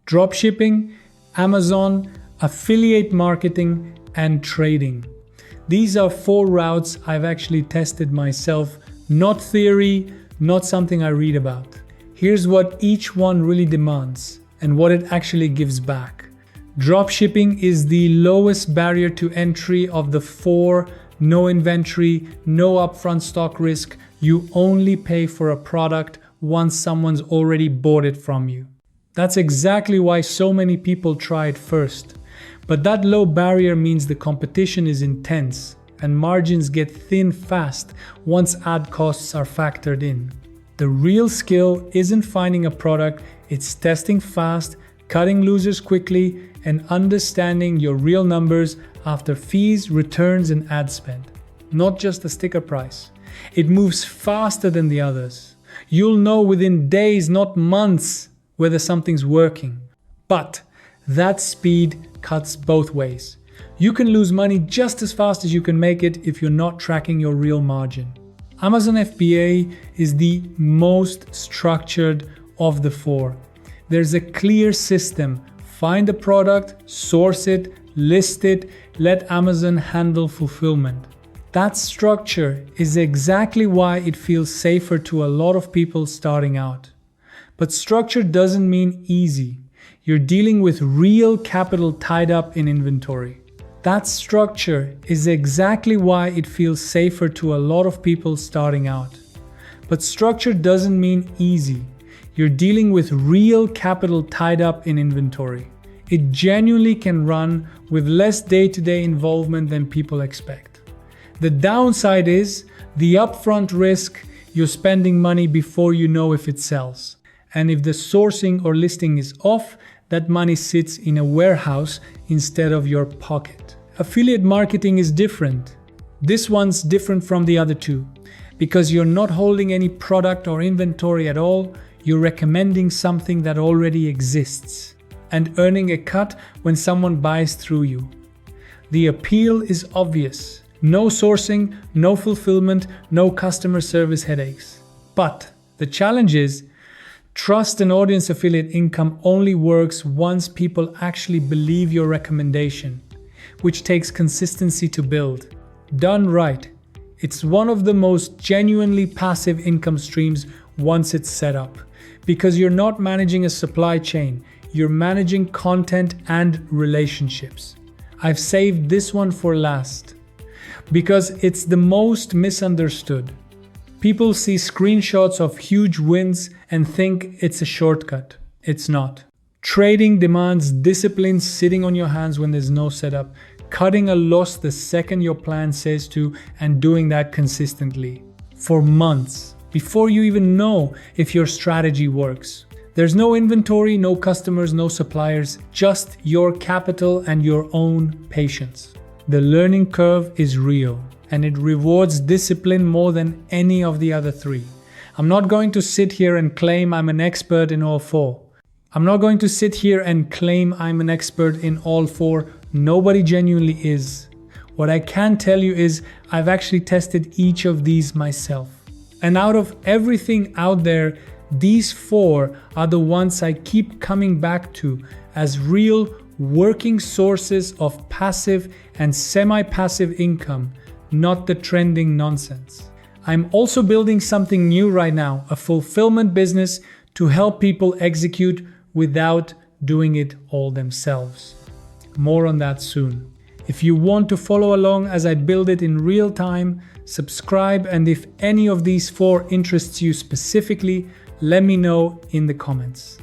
dropshipping, Amazon, affiliate marketing, and trading. These are 4 routes I've actually tested myself, not theory, not something I read about. Here's what each one really demands and what it actually gives back. Dropshipping is the lowest barrier to entry of the 4. No inventory, no upfront stock risk. You only pay for a product once someone's already bought it from you. That's exactly why so many people try it first. But that low barrier means the competition is intense and margins get thin fast once ad costs are factored in. The real skill isn't finding a product, it's testing fast, cutting losers quickly, and understanding your real numbers after fees, returns, and ad spend. Not just the sticker price. It moves faster than the others. You'll know within days, not months, whether something's working. But that speed cuts both ways. You can lose money just as fast as you can make it if you're not tracking your real margin. Amazon FBA is the most structured of the 4. There's a clear system. Find the product, source it, list it, let Amazon handle fulfillment. That structure is exactly why it feels safer to a lot of people starting out. But structure doesn't mean easy. You're dealing with real capital tied up in inventory. That structure is exactly why it feels safer to a lot of people starting out. But structure doesn't mean easy. You're dealing with real capital tied up in inventory. It genuinely can run with less day-to-day involvement than people expect. The downside is the upfront risk. You're spending money before you know if it sells. And if the sourcing or listing is off, that money sits in a warehouse instead of your pocket. Affiliate marketing is different. This one's different from the other 2 because you're not holding any product or inventory at all. You're recommending something that already exists and earning a cut when someone buys through you. The appeal is obvious. No sourcing, no fulfillment, no customer service headaches. But the challenge is, trust and audience affiliate income only works once people actually believe your recommendation, which takes consistency to build. Done right, it's one of the most genuinely passive income streams once it's set up, because you're not managing a supply chain, you're managing content and relationships. I've saved this one for last because it's the most misunderstood. People see screenshots of huge wins and think it's a shortcut. It's not. Trading demands discipline, sitting on your hands when there's no setup, cutting a loss the second your plan says to, and doing that consistently for months before you even know if your strategy works. There's no inventory, no customers, no suppliers, just your capital and your own patience. The learning curve is real, and it rewards discipline more than any of the other 3. I'm not going to sit here and claim I'm an expert in all 4. Nobody genuinely is. What I can tell you is I've actually tested each of these myself. And out of everything out there, these 4 are the ones I keep coming back to as real working sources of passive and semi-passive income, not the trending nonsense. I'm also building something new right now, a fulfillment business to help people execute without doing it all themselves. More on that soon. If you want to follow along as I build it in real time, subscribe, and if any of these 4 interests you specifically, let me know in the comments.